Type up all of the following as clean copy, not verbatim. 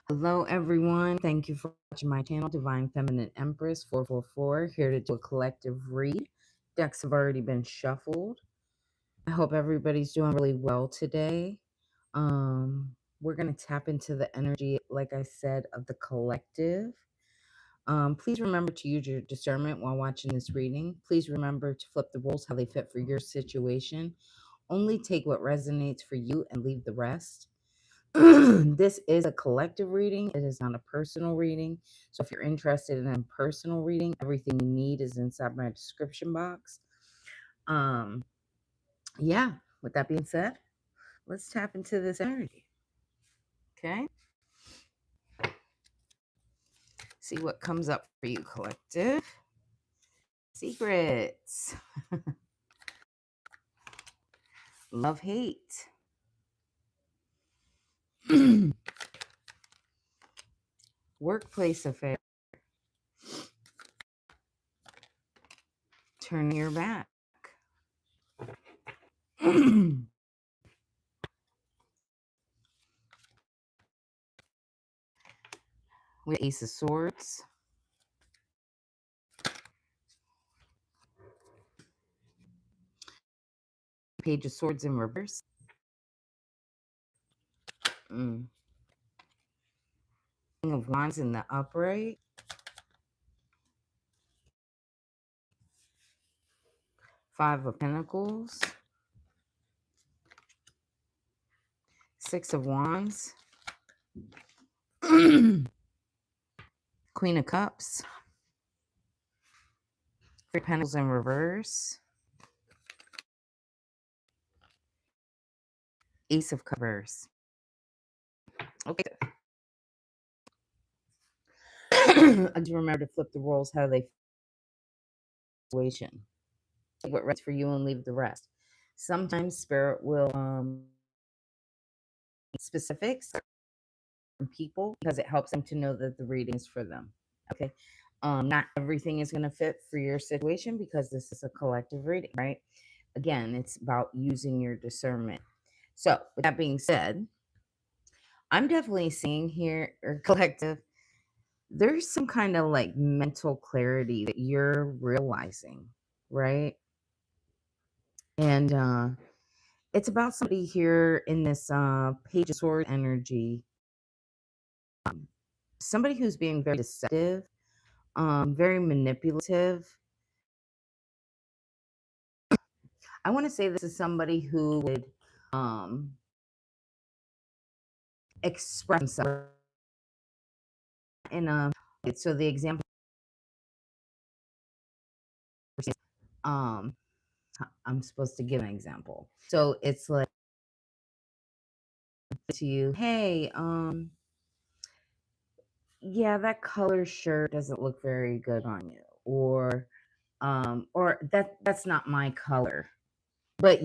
Hello, everyone. Thank you for watching my channel, Divine Feminine Empress 444, here to do a collective read. Decks have already been shuffled. I hope everybody's doing really well today. We're going to tap into the energy, like I said, of the collective. Please remember to use your discernment while watching this reading. Please remember to flip the roles how they fit for your situation. Only take what resonates for you and leave the rest. This is a collective reading. It is not a personal reading. So if you're interested in a personal reading, everything you need is inside my description box. Yeah, with that being said, let's tap into this energy. Okay. See what comes up for you, collective. Secrets. Love, hate. Workplace affair. Turn your back. With Ace of Swords. Page of Swords in reverse. King of Wands in the upright. Five of Pentacles. Six of Wands. Queen of Cups. Three of Pentacles in reverse. Ace of Cups. Okay. I just remember to flip the roles how they situation. Take what rests for you and leave the rest. Sometimes spirit will specifics from people because it helps them to know that the reading is for them. Okay. Not everything is going to fit for your situation because this is a collective reading, right? Again, it's about using your discernment. So, with that being said, I'm definitely seeing here, or collective, there's some kind of like mental clarity that you're realizing, right? And it's about somebody here in this Page of Swords energy, somebody who's being very deceptive, very manipulative. I want to say this is somebody who would express themselves in a, so the example, um I'm supposed to give an example. So it's like to you, hey, yeah, that color shirt doesn't look very good on you, or that's not my color. But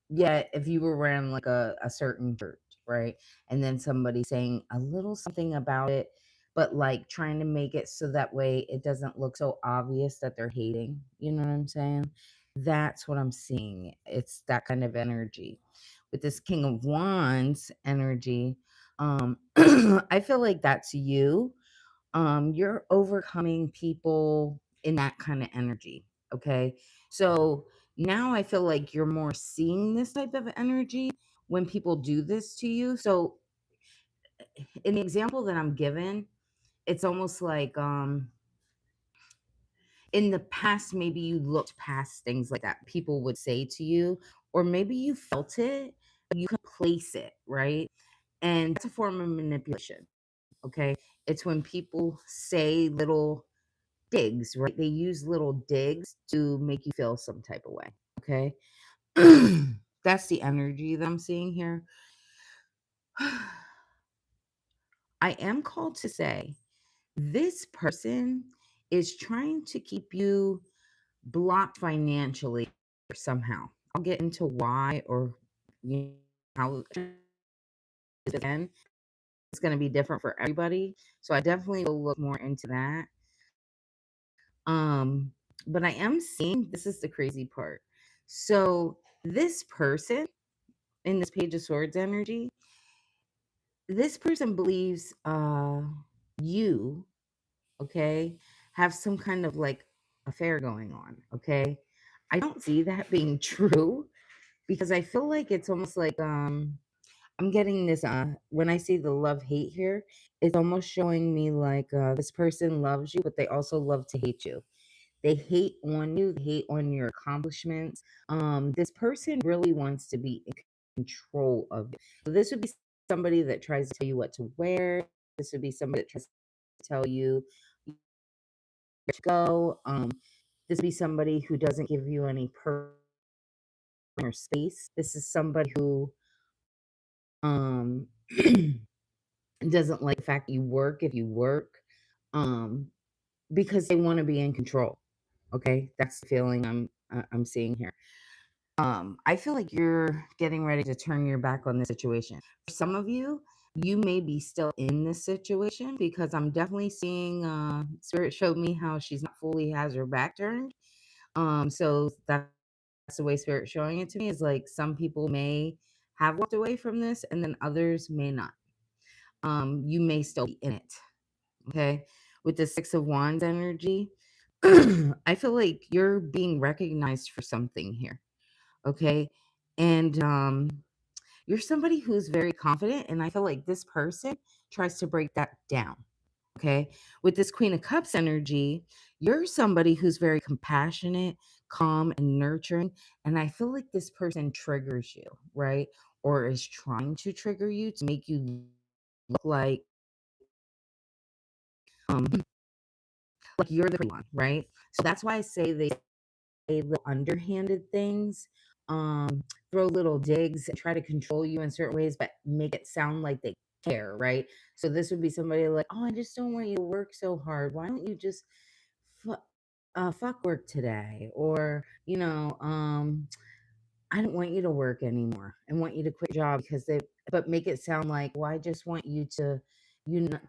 yeah, if you were wearing like a certain shirt, right? And then somebody saying a little something about it, but like trying to make it so that way it doesn't look so obvious that they're hating. You know what I'm saying? That's what I'm seeing. It's that kind of energy. With this King of Wands energy, I feel like that's you. You're overcoming people in that kind of energy. Okay. So now I feel like you're more seeing this type of energy when people do this to you. So in the example that I'm given, it's almost like in the past, maybe you looked past things like that people would say to you, or maybe you felt it, but you can place it, right? And that's a form of manipulation. Okay. It's when people say little digs, right? They use little digs to make you feel some type of way. Okay. That's the energy that I'm seeing here. I am called to say this person is trying to keep you blocked financially somehow. I'll get into why, or you know, how again it's going to be different for everybody. So I definitely will look more into that. But I am seeing, this is the crazy part. So this person in this Page of Swords energy, this person believes you, okay, have some kind of like affair going on, okay? I don't see that being true because I feel like it's almost like I'm getting this when I see the love hate here, it's almost showing me like this person loves you, but they also love to hate you. They hate on you, they hate on your accomplishments. This person really wants to be in control of you. So this would be somebody that tries to tell you what to wear. This would be somebody that tries to tell you where to go. This would be somebody who doesn't give you any personal space. This is somebody who um doesn't like the fact that you work if you work, um, because they want to be in control. Okay, that's the feeling I'm seeing here. I feel like you're getting ready to turn your back on this situation. For some of you, you may be still in this situation because I'm definitely seeing Spirit showed me how she's not fully has her back turned. So that's the way Spirit showing it to me is like some people may have walked away from this and then others may not. You may still be in it. Okay. With the Six of Wands energy, I feel like you're being recognized for something here. Okay. And you're somebody who's very confident. And I feel like this person tries to break that down. Okay. With this Queen of Cups energy, you're somebody who's very compassionate, calm, and nurturing. And I feel like this person triggers you, right? Or is trying to trigger you to make you look um like you're the one, right? So that's why I say they say little underhanded things, throw little digs, and try to control you in certain ways, but make it sound like they care, right? So this would be somebody like, oh, I just don't want you to work so hard. Why don't you just fu- fuck work today? Or, I don't want you to work anymore. I want you to quit your job because but make it sound like, well, I just want to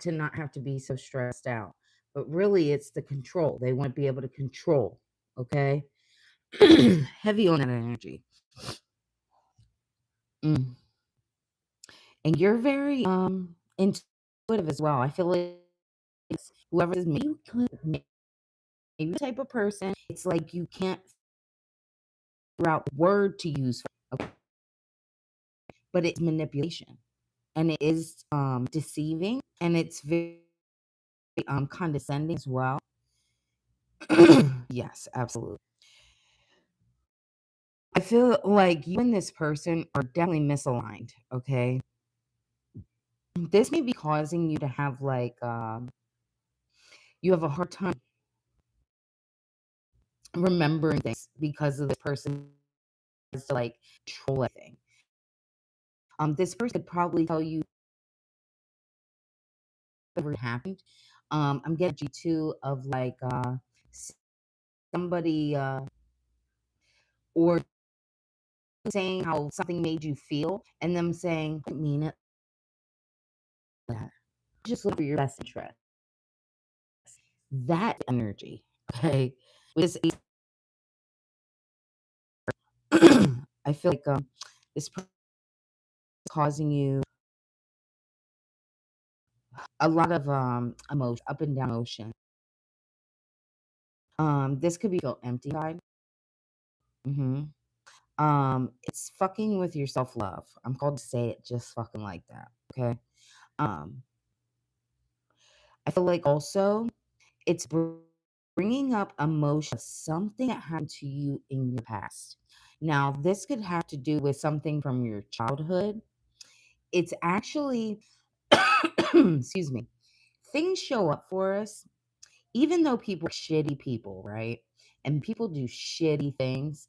not have to be so stressed out. But really, it's the control. They want to be able to control. Okay, heavy on that energy. Mm. And you're very intuitive as well. I feel like whoever is maybe you could maybe the type of person. It's like you can't figure out the word to use, okay? But it's manipulation and it is deceiving and it's very condescending as well. Yes, absolutely. I feel like you and this person are definitely misaligned. Okay, this may be causing you to have like you have a hard time remembering things because of this person has to like control everything. This person could probably tell you whatever happened. I'm getting you too of like somebody or saying how something made you feel, and them saying, "I didn't mean it like that. Just look for your best interest." That energy, okay, with this I feel like this person is causing you a lot of emotion, up and down emotion. This could be feel empty inside. Hmm. It's fucking with your self love. I'm called to say it just fucking like that. Okay. Um, I feel like also it's bringing up emotion of something that happened to you in your past. Now, this could have to do with something from your childhood. It's actually, excuse me, things show up for us, even though people are shitty people, right? And people do shitty things.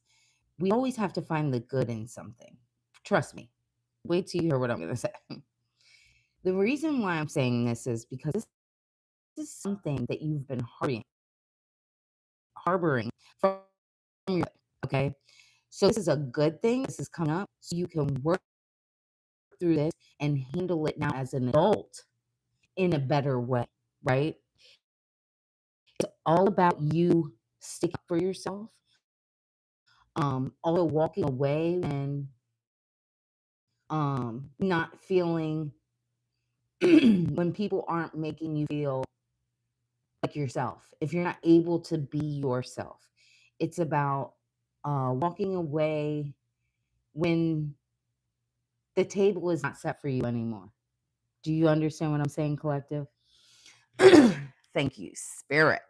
We always have to find the good in something. Trust me. Wait till you hear what I'm going to say. The reason why I'm saying this is because this is something that you've been harboring from your, okay? So this is a good thing. This is coming up so you can work through this and handle it now as an adult in a better way, right? It's all about you sticking up for yourself. Although walking away and not feeling when people aren't making you feel like yourself, if you're not able to be yourself. It's about walking away when the table is not set for you anymore. Do you understand what I'm saying, collective? Thank you, spirit.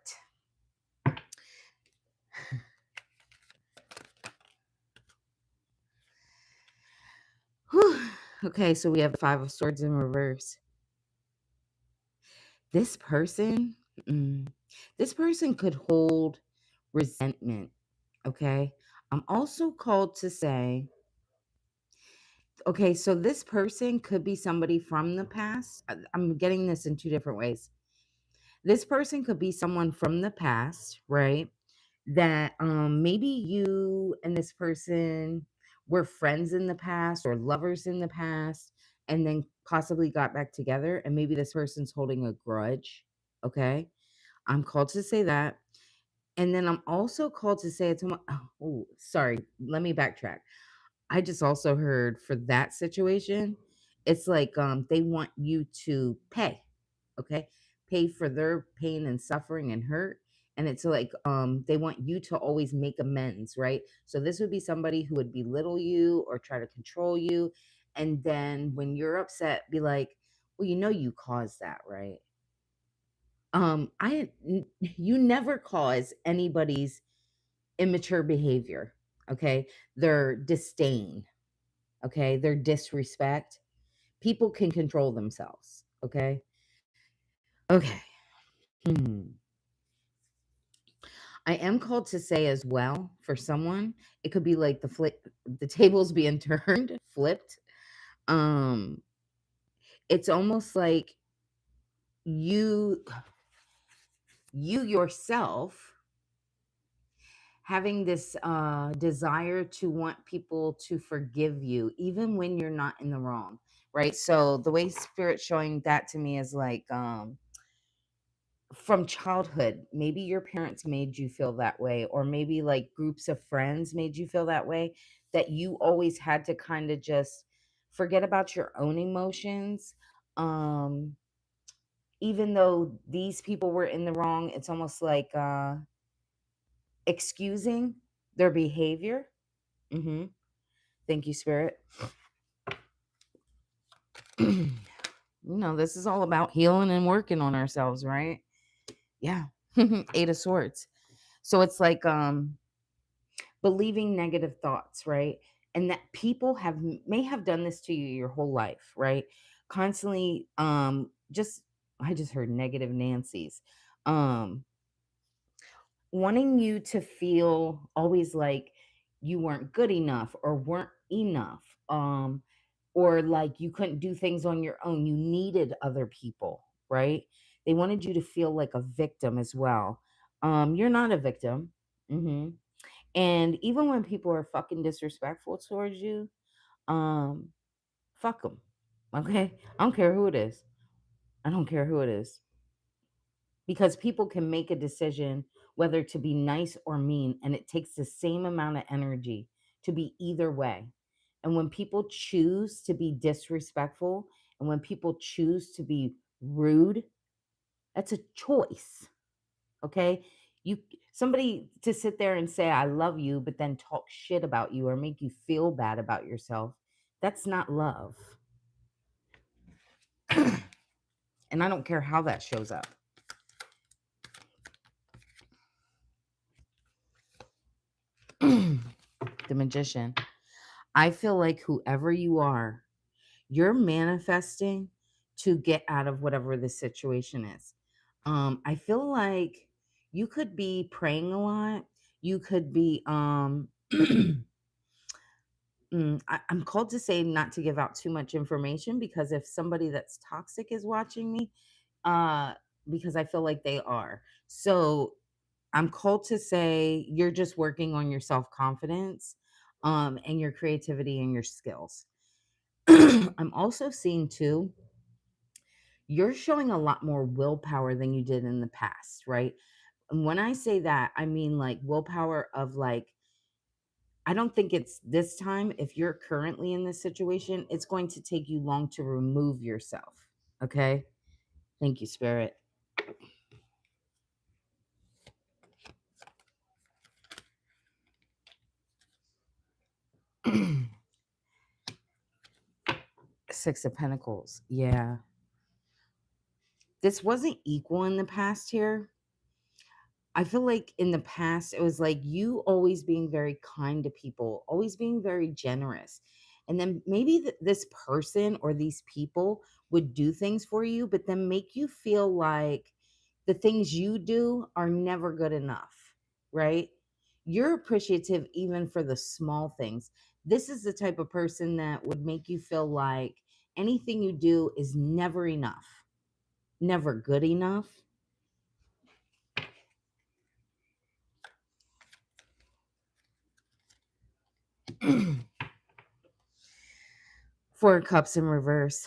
Whew. Okay, so we have the Five of Swords in reverse. This person, this person could hold resentment. Okay, I'm also called to say, okay, so this person could be somebody from the past. I'm getting this in two different ways. This person could be someone from the past, right? That maybe you and this person were friends in the past or lovers in the past and then possibly got back together, and maybe this person's holding a grudge. Okay, I'm called to say that. And then I'm also called to say it to my, oh, sorry, let me backtrack. I just also heard for that situation, it's like they want you to pay, okay? Pay for their pain and suffering and hurt. And it's like they want you to always make amends, right? So this would be somebody who would belittle you or try to control you. And then when you're upset, be like, well, you know you caused that, right? You never cause anybody's immature behavior, okay? Their disdain, okay? Their disrespect. People can control themselves, okay? Okay. I am called to say as well for someone, it could be like the tables being turned, flipped. Um, it's almost like you yourself having this desire to want people to forgive you even when you're not in the wrong, right? So the way spirit's showing that to me is like from childhood, maybe your parents made you feel that way, or maybe like groups of friends made you feel that way, that you always had to kind of just forget about your own emotions. um Even though these people were in the wrong, it's almost like excusing their behavior. Hmm. Thank you, spirit. This is all about healing and working on ourselves, right? Yeah. Eight of Swords. So it's like believing negative thoughts, right? And that people may have done this to you your whole life, right? Constantly just I just heard negative Nancy's. Wanting you to feel always like you weren't good enough or weren't enough, or like you couldn't do things on your own, you needed other people, right? They wanted you to feel like a victim as well. You're not a victim. Hmm. And even when people are fucking disrespectful towards you, um fuck them. Okay, I don't care who it is. I don't care who it is, because people can make a decision whether to be nice or mean, and it takes the same amount of energy to be either way. And when people choose to be disrespectful and when people choose to be rude, that's a choice. Okay, you somebody to sit there and say I love you but then talk shit about you or make you feel bad about yourself, that's not love. And I don't care how that shows up. The Magician. I feel like whoever you are, you're manifesting to get out of whatever the situation is. I feel like you could be praying a lot. You could be I'm called to say not to give out too much information, because if somebody that's toxic is watching me, uh, because I feel like they are. So I'm called to say you're just working on your self confidence, and your creativity and your skills. I'm also seeing too, you're showing a lot more willpower than you did in the past, right? And when I say that, I mean like willpower of like, I don't think it's this time. If you're currently in this situation, it's going to take you long to remove yourself. Okay. Thank you, Spirit. Six of Pentacles. Yeah. This wasn't equal in the past here. I feel like in the past, it was like you always being very kind to people, always being very generous. And then maybe this person or these people would do things for you, but then make you feel like the things you do are never good enough, right? You're appreciative even for the small things. This is the type of person that would make you feel like anything you do is never enough, never good enough. Four of Cups in reverse.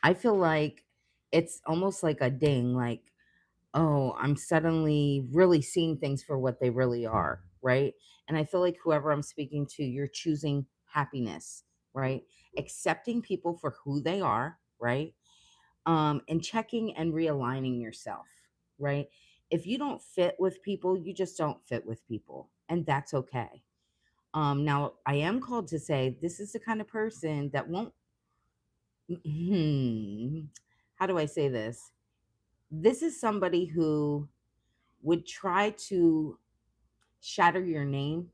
I feel like it's almost like a ding, like, oh, I'm suddenly really seeing things for what they really are, right? And I feel like whoever I'm speaking to, you're choosing happiness, right? Accepting people for who they are, right? And checking and realigning yourself, right? If you don't fit with people, you just don't fit with people, and that's okay. Now I am called to say this is the kind of person that won't how do I say this? This is somebody who would try to shatter your name,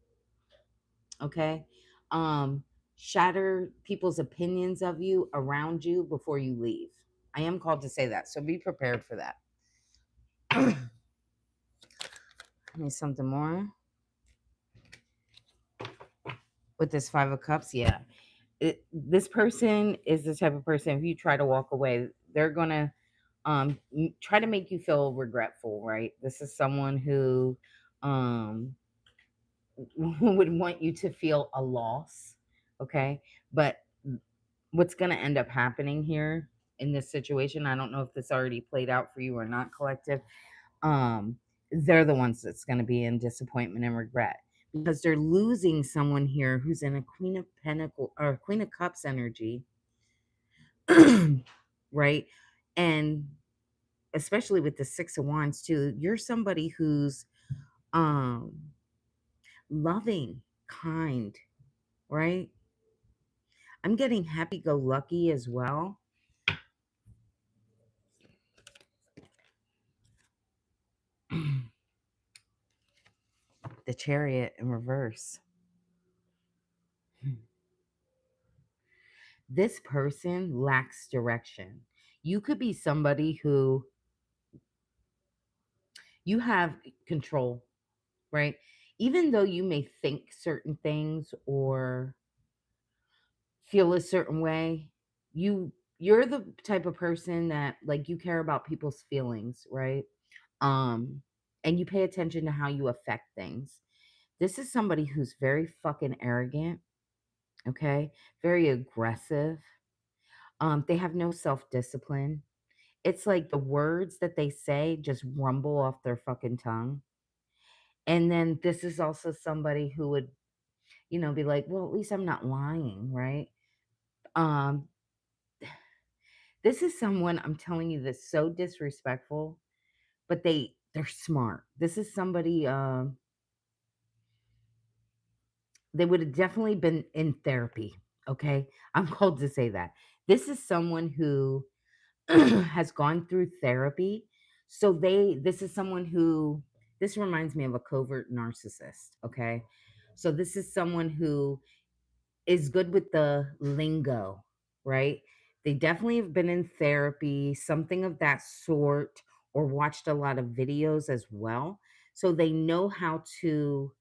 okay? Um, Shatter people's opinions of you around you before you leave. I am called to say that, so be prepared for that. Need something more with this Five of Cups. Yeah, this person is the type of person. If you try to walk away, they're gonna try to make you feel regretful, right? This is someone who um would want you to feel a loss, okay? But what's going to end up happening here in this situation, I don't know if this already played out for you or not, collective. um they're the ones that's going to be in disappointment and regret, because they're losing someone here who's in a Queen of Pentacle or Queen of Cups energy. Right? And especially with the Six of Wands too, you're somebody who's um loving, kind, right? I'm getting happy go lucky as well. The Chariot in reverse. This person lacks direction. You could be somebody who you have control, right? Even though you may think certain things or feel a certain way, you're the type of person that, like, you care about people's feelings, right? Um and you pay attention to how you affect things. This is somebody who's very fucking arrogant, okay? Very aggressive. They have no self-discipline. It's like the words that they say just rumble off their fucking tongue. And then this is also somebody who would, be like, well, at least I'm not lying, right? Um, this is someone, I'm telling you, that's so disrespectful, but they're smart. This is somebody, they would have definitely been in therapy. Okay. I'm called to say that. This is someone who has gone through therapy. So this is someone who, this reminds me of a covert narcissist. Okay. So this is someone who is good with the lingo, right? They definitely have been in therapy, something of that sort, or watched a lot of videos as well. So they know how to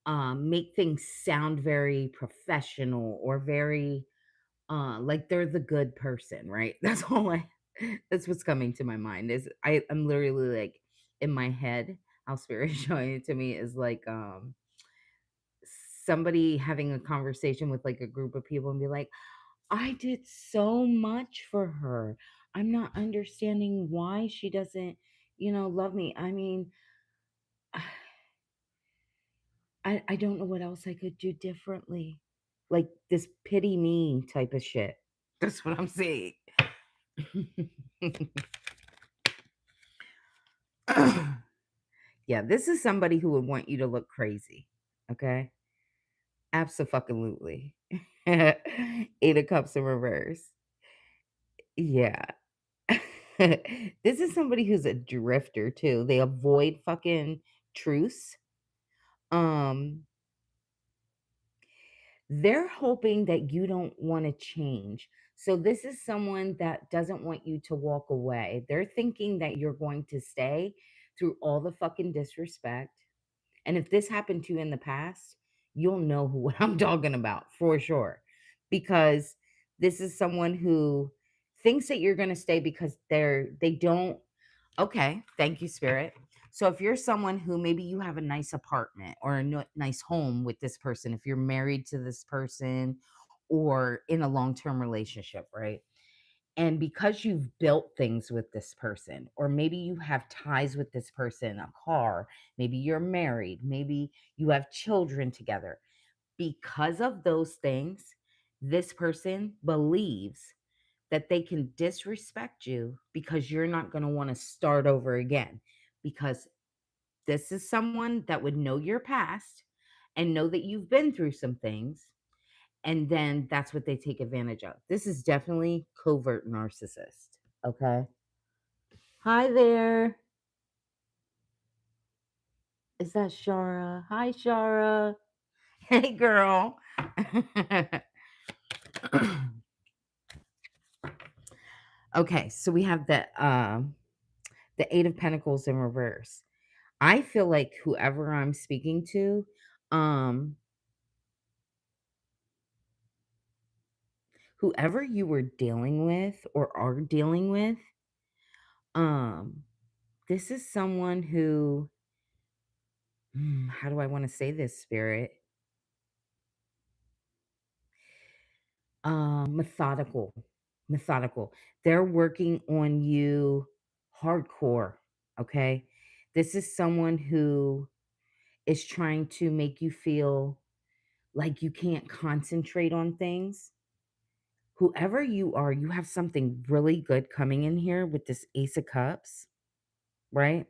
make things sound very professional or very like they're the good person, right? That's what's coming to my mind. Is I'm literally like, in my head, how spirit is showing it to me is like somebody having a conversation with like a group of people and be like, I did so much for her. I'm not understanding why she doesn't, love me. I mean, I don't know what else I could do differently. Like this pity me type of shit. That's what I'm saying. Yeah, this is somebody who would want you to look crazy. Okay? Absolutely. 8 of Cups in reverse. Yeah. This is somebody who's a drifter too. They avoid fucking truce. Um, they're hoping that you don't want to change. So this is someone that doesn't want you to walk away. They're thinking that you're going to stay through all the fucking disrespect. And if this happened to you in the past, you'll know what I'm talking about for sure. Because this is someone who thinks that you're going to stay because they don't. Okay, thank you, Spirit. So if you're someone who maybe you have a nice apartment or a nice home with this person, if you're married to this person or in a long-term relationship, right? And because you've built things with this person, or maybe you have ties with this person, a car, maybe you're married, maybe you have children together. Because of those things, this person believes that they can disrespect you because you're not going to want to start over again. Because this is someone that would know your past and know that you've been through some things. And then that's what they take advantage of. This is definitely covert narcissist. Okay. Hi there. Is that Shara? Hi, Shara. Hey, girl. Okay, so we have the 8 of Pentacles in reverse. I feel like whoever I'm speaking to, um, whoever you were dealing with or are dealing with, um, this is someone who, how do I want to say this, Spirit? Methodical, methodical. They're working on you hardcore. Okay. This is someone who is trying to make you feel like you can't concentrate on things. Whoever you are, you have something really good coming in here with this Ace of Cups, right?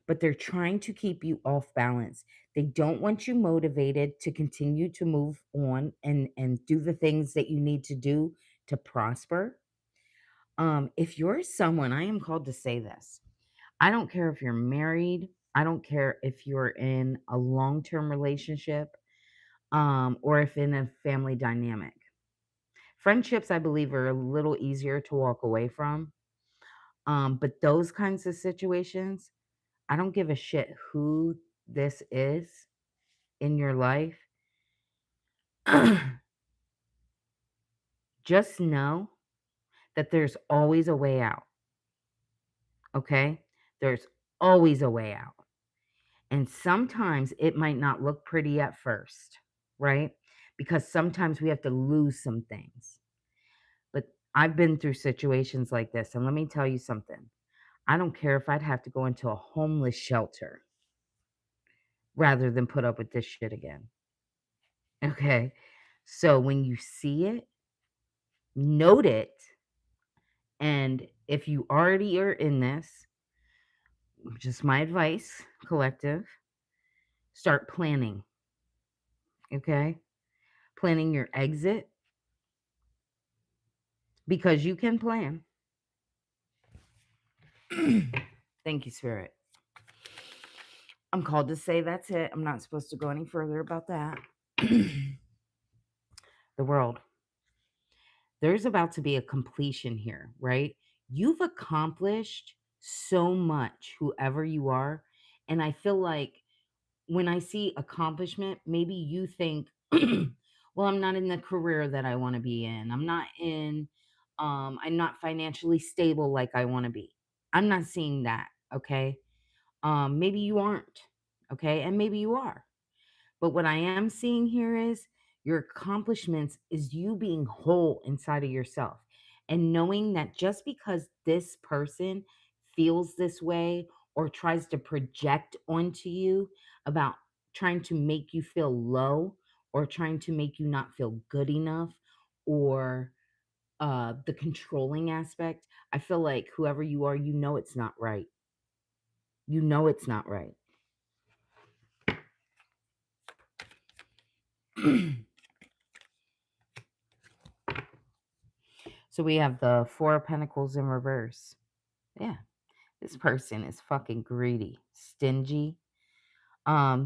But they're trying to keep you off balance. They don't want you motivated to continue to move on and do the things that you need to do to prosper. If you're someone, I am called to say this. I don't care if you're married, I don't care if you're in a long-term relationship, or if in a family dynamic. Friendships, I believe, are a little easier to walk away from. But those kinds of situations, I don't give a shit who this is in your life. Just know that there's always a way out. Okay? There's always a way out. And sometimes it might not look pretty at first, right? Because sometimes we have to lose some things. But I've been through situations like this. And let me tell you something. I don't care if I'd have to go into a homeless shelter rather than put up with this shit again. Okay. So when you see it, note it. And if you already are in this, just my advice, collective, start planning. Okay. Planning your exit because you can plan. Thank you, Spirit. I'm called to say that's it. I'm not supposed to go any further about that. The world. There's about to be a completion here, right? You've accomplished so much, whoever you are. And I feel like when I see accomplishment, maybe you think, well, I'm not in the career that I want to be in. I'm not financially stable like I want to be. I'm not seeing that. Okay. Maybe you aren't. Okay. And maybe you are. But what I am seeing here is your accomplishments is you being whole inside of yourself and knowing that just because this person feels this way or tries to project onto you about trying to make you feel low or trying to make you not feel good enough or the controlling aspect, I feel like whoever you are, it's not right. It's not right. So we have the Four of Pentacles in reverse. Yeah, this person is fucking greedy, stingy.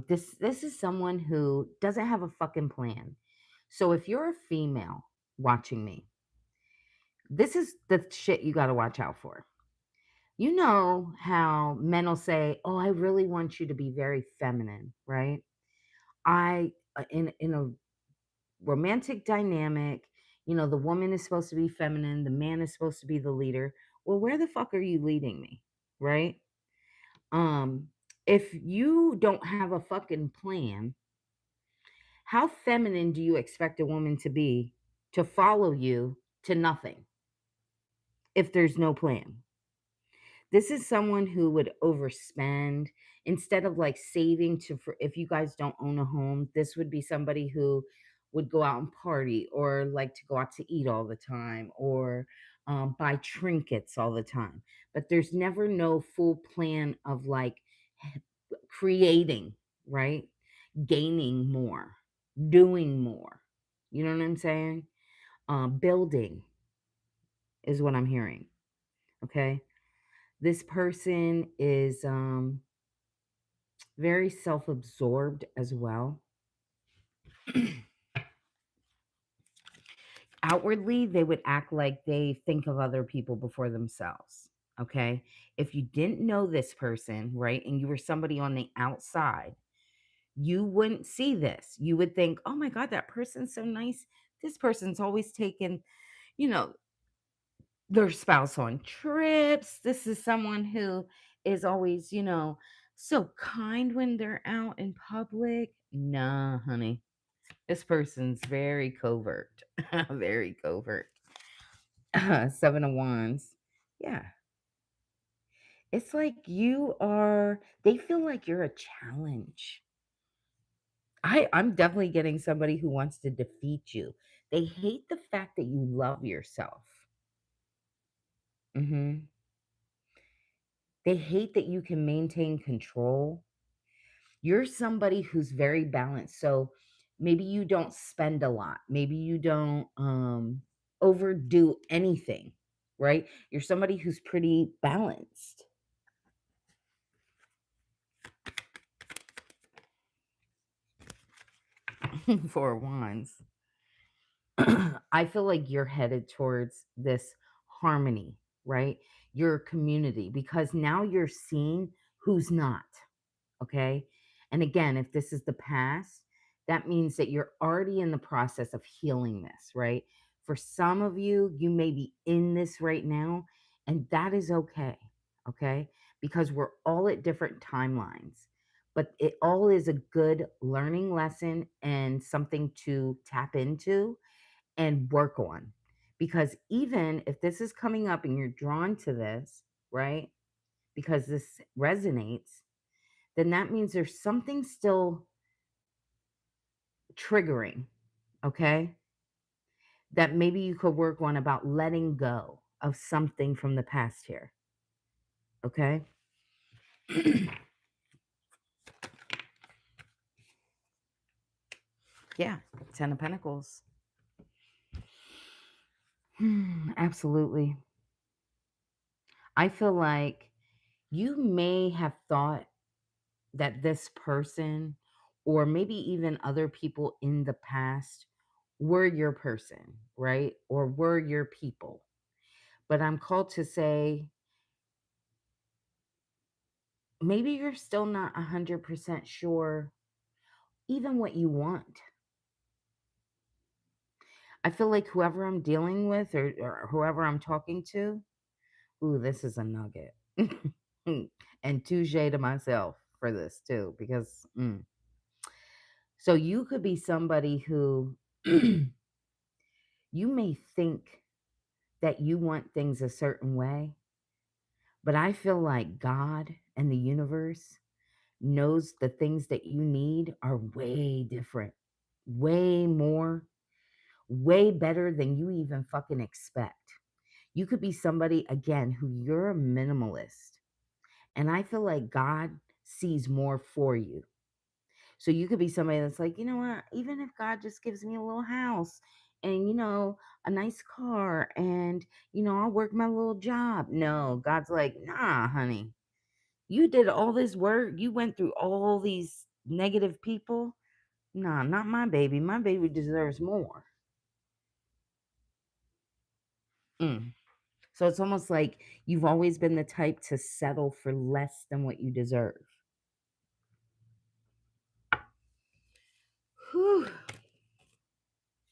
This is someone who doesn't have a fucking plan. So if you're a female watching me, this is the shit you got to watch out for. You know how men will say, "Oh, I really want you to be very feminine," right? In a romantic dynamic, the woman is supposed to be feminine, the man is supposed to be the leader. Well, where the fuck are you leading me, right? Um, if you don't have a fucking plan, how feminine do you expect a woman to be to follow you to nothing if there's no plan? This is someone who would overspend instead of like saving for if you guys don't own a home. This would be somebody who would go out and party or like to go out to eat all the time or buy trinkets all the time. But there's never no full plan of like creating, right? Gaining more, doing more. You know what I'm saying? Building is what I'm hearing. Okay. This person is very self-absorbed as well. Outwardly, they would act like they think of other people before themselves. Okay. If you didn't know this person, right, and you were somebody on the outside, you wouldn't see this. You would think, oh my God, that person's so nice. This person's always taking, you know, their spouse on trips. This is someone who is always, so kind when they're out in public. Nah, honey. This person's very covert. Very covert. Seven of Wands. Yeah. It's like they feel like you're a challenge. I'm definitely getting somebody who wants to defeat you. They hate the fact that you love yourself. Hmm. They hate that you can maintain control. You're somebody who's very balanced. So maybe you don't spend a lot. Maybe you don't overdo anything, right? You're somebody who's pretty balanced. Four of Wands. I feel like you're headed towards this harmony, right? Your community, because now you're seeing who's not. Okay. And again, if this is the past, that means that you're already in the process of healing this, right? For some of you, you may be in this right now, and that is okay. Okay. Because we're all at different timelines, but it all is a good learning lesson and something to tap into and work on. Because even if this is coming up and you're drawn to this, right? Because this resonates, then that means there's something still triggering, okay? That maybe you could work on about letting go of something from the past here, okay? Yeah, Ten of Pentacles. Absolutely. I feel like you may have thought that this person, or maybe even other people in the past, were your person, right? Or were your people. But I'm called to say, maybe you're still not 100% sure even what you want. I feel like whoever I'm dealing with or whoever I'm talking to, ooh, this is a nugget. And touche to myself for this too, because so you could be somebody who you may think that you want things a certain way, but I feel like God and the universe knows the things that you need are way different, way more, way better than you even fucking expect. You could be somebody, again, who you're a minimalist. And I feel like God sees more for you. So you could be somebody that's like, you know what, even if God just gives me a little house and, a nice car and, I'll work my little job. No, God's like, nah, honey, you did all this work. You went through all these negative people. Nah, not my baby. My baby deserves more. Mm. So it's almost like you've always been the type to settle for less than what you deserve. Whew.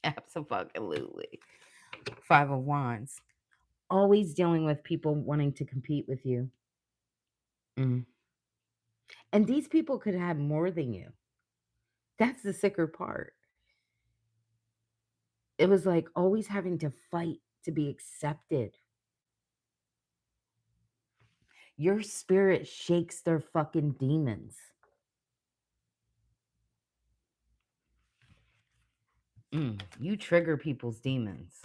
Absolutely. Five of Wands. Always dealing with people wanting to compete with you. Mm. And these people could have more than you. That's the sicker part. It was like always having to fight to be accepted. Your spirit shakes their fucking demons. You trigger people's demons.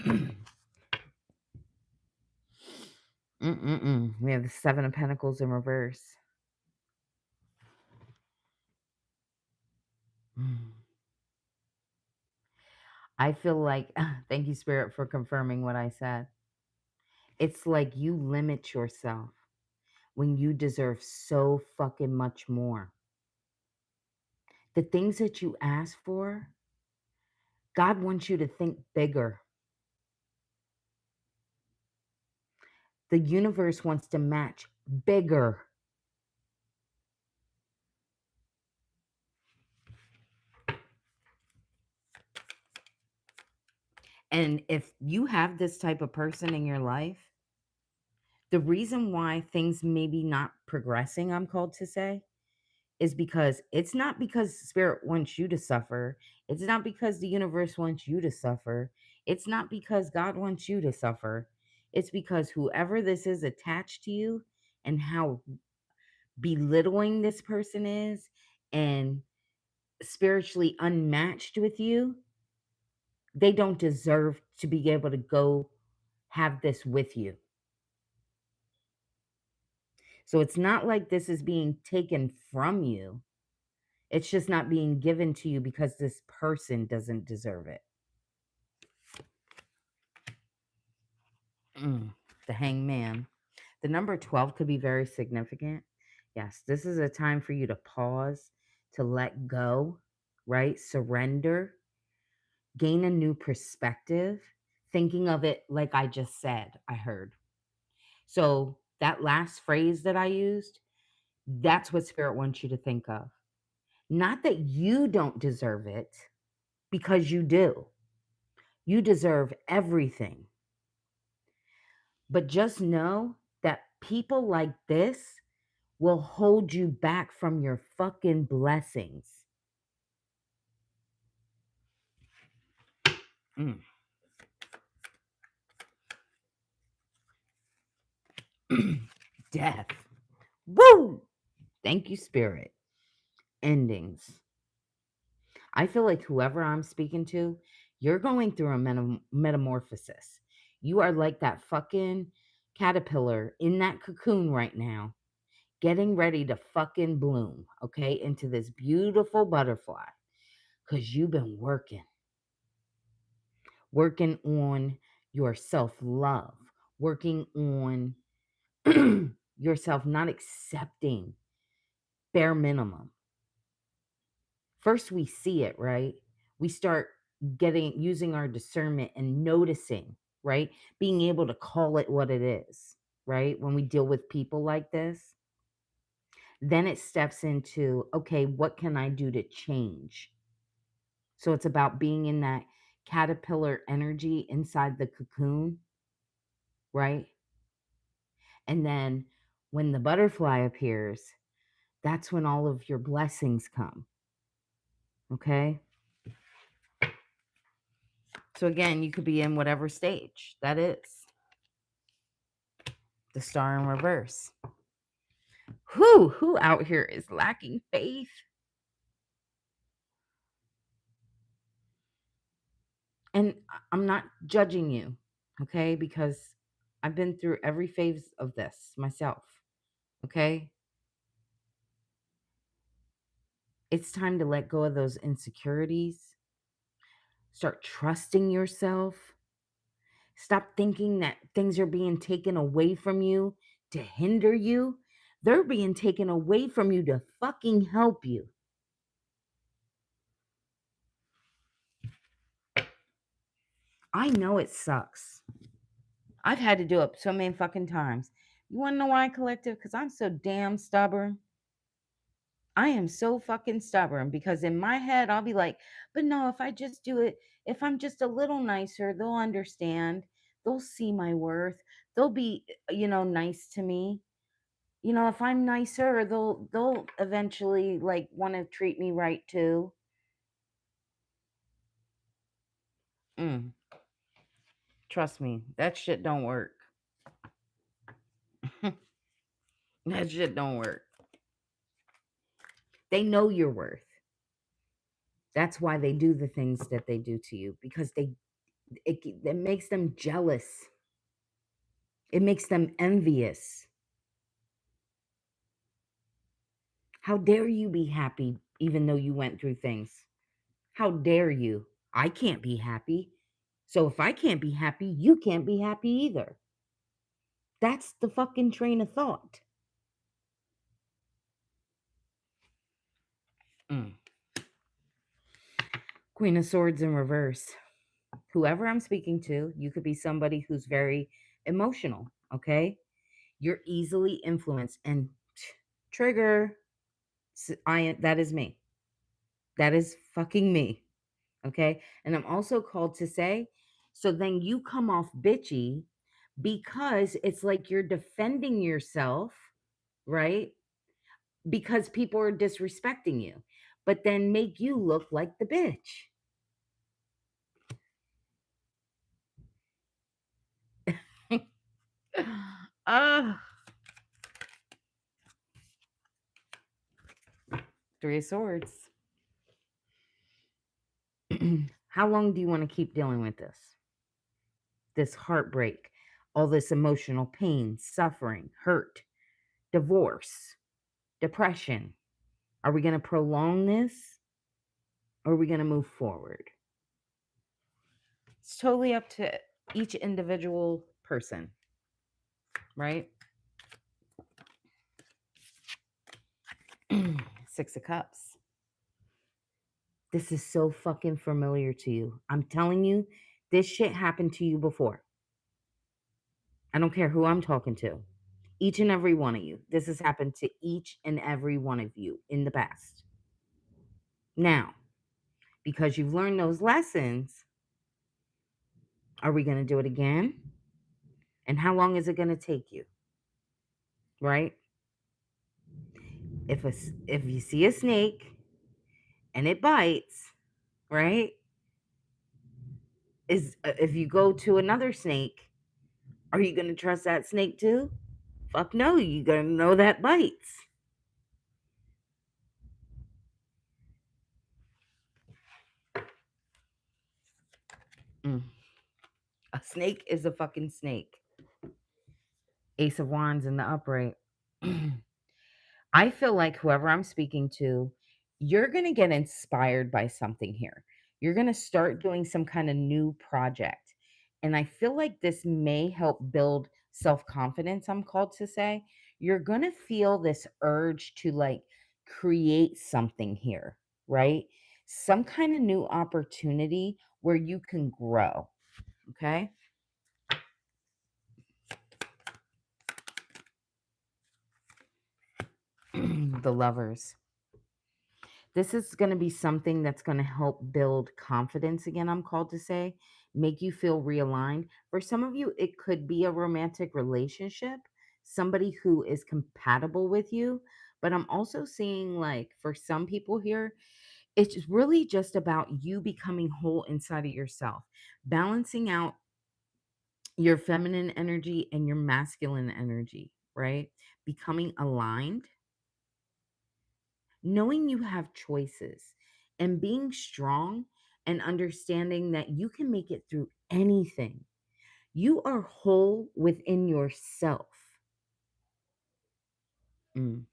We have the Seven of Pentacles in reverse. I feel like, thank you, Spirit, for confirming what I said. It's like you limit yourself when you deserve so fucking much more. The things that you ask for, God wants you to think bigger. The universe wants to match bigger. And if you have this type of person in your life, the reason why things may be not progressing, I'm called to say, is because it's not because Spirit wants you to suffer. It's not because the universe wants you to suffer. It's not because God wants you to suffer. It's because whoever this is attached to you and how belittling this person is and spiritually unmatched with you, they don't deserve to be able to go have this with you. So it's not like this is being taken from you. It's just not being given to you because this person doesn't deserve it. The Hangman. The number 12 could be very significant. Yes, this is a time for you to pause, to let go, right? Surrender, gain a new perspective, thinking of it like I just said, I heard. So that last phrase that I used, that's what Spirit wants you to think of. Not that you don't deserve it, because you do. You deserve everything. But just know that people like this will hold you back from your fucking blessings. Death. Woo! Thank you, Spirit. Endings. I feel like whoever I'm speaking to, you're going through a metamorphosis. You are like that fucking caterpillar in that cocoon right now, getting ready to fucking bloom, okay, into this beautiful butterfly. Because you've been working on your self-love, working on yourself not accepting bare minimum. First we see it, right? We start using our discernment and noticing, right? Being able to call it what it is, right? When we deal with people like this, then it steps into, okay, what can I do to change? So it's about being in that caterpillar energy inside the cocoon, right? And then when the butterfly appears, that's when all of your blessings come. Okay? So again, you could be in whatever stage that is. The Star in reverse. Who out here is lacking faith? And I'm not judging you, okay? Because I've been through every phase of this myself, okay? It's time to let go of those insecurities. Start trusting yourself. Stop thinking that things are being taken away from you to hinder you. They're being taken away from you to fucking help you. I know it sucks. I've had to do it so many fucking times. You want to know why, collective? Because I'm so damn stubborn. I am so fucking stubborn because in my head, I'll be like, but no, if I just do it, if I'm just a little nicer, they'll understand. They'll see my worth. They'll be, nice to me. If I'm nicer, they'll eventually like want to treat me right too. Mm, trust me, that shit don't work. That shit don't work. They know your worth. That's why they do the things that they do to you because it makes them jealous. It makes them envious. How dare you be happy even though you went through things? How dare you? I can't be happy. So if I can't be happy, you can't be happy either. That's the fucking train of thought. Mm. Queen of Swords in reverse. Whoever I'm speaking to, you could be somebody who's very emotional, okay? You're easily influenced and trigger. That is me. That is fucking me. Okay? And I'm also called to say, so then you come off bitchy because it's like you're defending yourself, right? Because people are disrespecting you, but then make you look like the bitch. Ah, Three of Swords. How long do you want to keep dealing with this? This heartbreak, all this emotional pain, suffering, hurt, divorce, depression. Are we going to prolong this or are we going to move forward? It's totally up to each individual person, right? Six of Cups. This is so fucking familiar to you. I'm telling you, this shit happened to you before. I don't care who I'm talking to. Each and every one of you. This has happened to each and every one of you in the past. Now, because you've learned those lessons, are we going to do it again? And how long is it going to take you? Right? If you see a snake and it bites, right? If you go to another snake, are you going to trust that snake too? Fuck no, you're going to know that bites. Mm. A snake is a fucking snake. Ace of Wands in the upright. I feel like whoever I'm speaking to, you're going to get inspired by something here. You're going to start doing some kind of new project. And I feel like this may help build self confidence, I'm called to say. You're going to feel this urge to like create something here, right? Some kind of new opportunity where you can grow. Okay. The Lovers. This is going to be something that's going to help build confidence again, I'm called to say, make you feel realigned. For some of you, it could be a romantic relationship, somebody who is compatible with you. But I'm also seeing, like, for some people here, it's really just about you becoming whole inside of yourself, balancing out your feminine energy and your masculine energy, right? Becoming aligned, knowing you have choices and being strong and understanding that you can make it through anything. You are whole within yourself. Mm.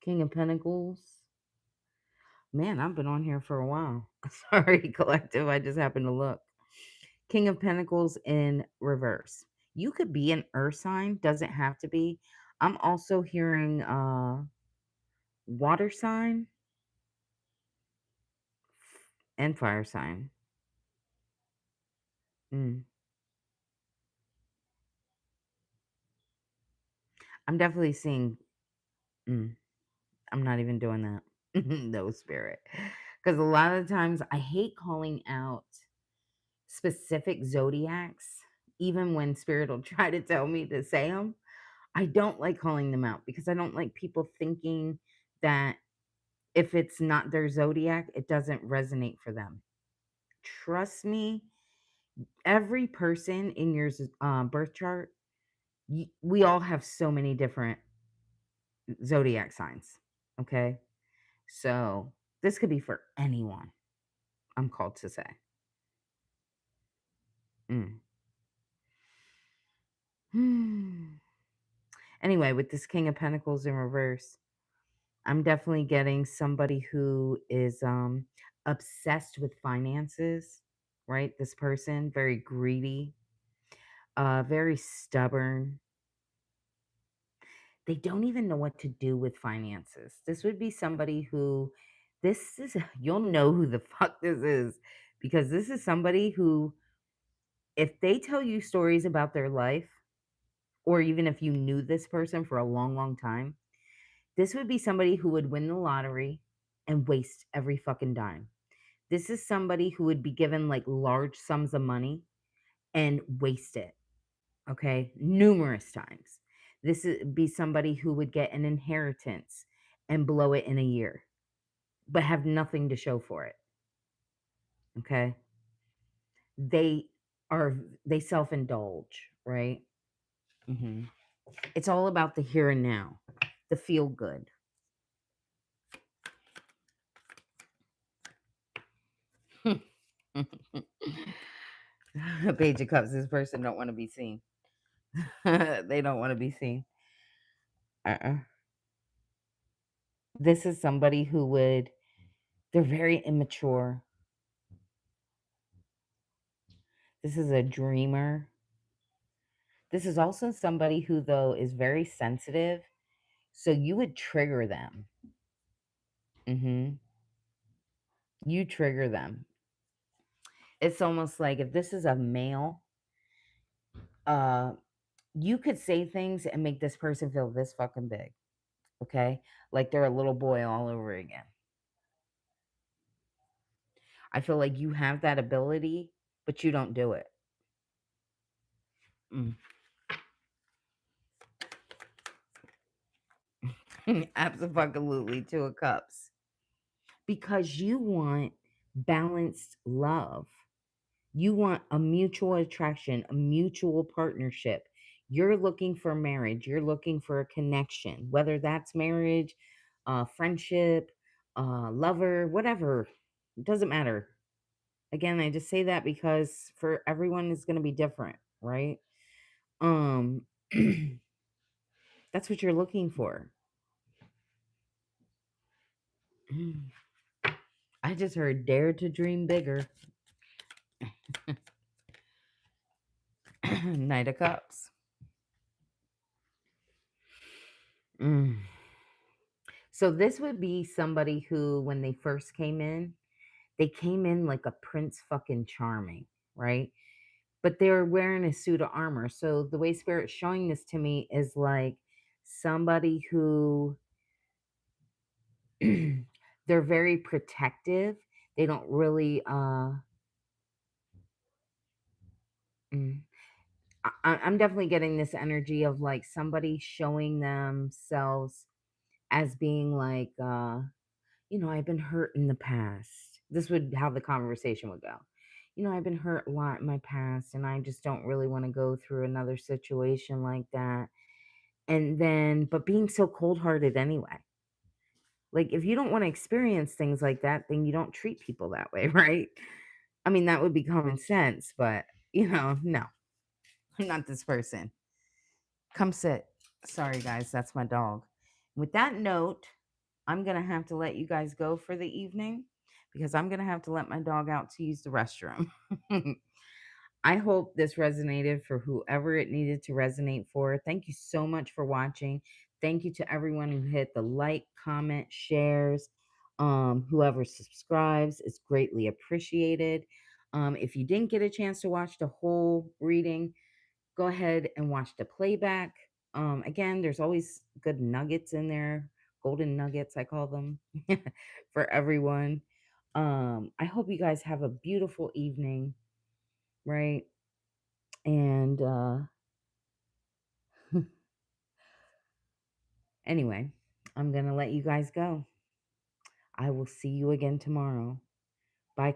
King of Pentacles. Man, I've been on here for a while. Sorry, collective. I just happened to look. King of Pentacles in reverse. You could be an earth sign, doesn't have to be. I'm also hearing water sign and fire sign. Mm. I'm definitely seeing. Mm, I'm not even doing that. No, spirit. Because a lot of the times I hate calling out specific zodiacs, even when spirit will try to tell me to say them. I don't like calling them out because I don't like people thinking that if it's not their zodiac, it doesn't resonate for them. Trust me, every person in your birth chart, we all have so many different zodiac signs. Okay. So this could be for anyone, I'm called to say. Mm. Anyway, with this King of Pentacles in reverse, I'm definitely getting somebody who is obsessed with finances, right? This person, very greedy, very stubborn. They don't even know what to do with finances. This would be somebody who, this is, you'll know who the fuck this is, because this is somebody who, if they tell you stories about their life, or even if you knew this person for a long, long time, this would be somebody who would win the lottery and waste every fucking dime. This is somebody who would be given like large sums of money and waste it, okay, numerous times. This would be somebody who would get an inheritance and blow it in a year, but have nothing to show for it, okay? They are, they self-indulge, right? Hmm. It's all about the here and now, the feel good. Page of Cups, this person don't want to be seen. They don't want to be seen. Uh-uh. This is somebody who would, they're very immature. This is a dreamer. This is also somebody who, though, is very sensitive. So you would trigger them. You trigger them. It's almost like if this is a male, uh, you could say things and make this person feel this fucking big. Okay? Like they're a little boy all over again. I feel like you have that ability, but you don't do it. Mm. Absolutely, Two of Cups. Because you want balanced love. You want a mutual attraction, a mutual partnership. You're looking for marriage. You're looking for a connection, whether that's marriage, friendship, lover, whatever. It doesn't matter. Again, I just say that because for everyone is going to be different, right? Um, that's what you're looking for. I just heard dare to dream bigger. Knight of Cups. Mm. So this would be somebody who, when they first came in, they came in like a prince fucking charming, right? But they were wearing a suit of armor. So the way Spirit's showing this to me is like somebody who they're very protective. They don't really mm, I'm definitely getting this energy of like somebody showing themselves as being like I've been hurt in the past. This would how the conversation would go. I've been hurt a lot in my past and I just don't really want to go through another situation like that. And then, but being so cold hearted anyway. Like, if you don't want to experience things like that, then you don't treat people that way, right? I mean, that would be common sense, but, no, I'm not this person. Come sit. Sorry, guys, that's my dog. With that note, I'm going to have to let you guys go for the evening because I'm going to have to let my dog out to use the restroom. I hope this resonated for whoever it needed to resonate for. Thank you so much for watching. Thank you to everyone who hit the like, comment, shares. Whoever subscribes is greatly appreciated. If you didn't get a chance to watch the whole reading, go ahead and watch the playback. Again, there's always good nuggets in there, golden nuggets, I call them, for everyone. I hope you guys have a beautiful evening, right? And anyway, I'm going to let you guys go. I will see you again tomorrow. Bye.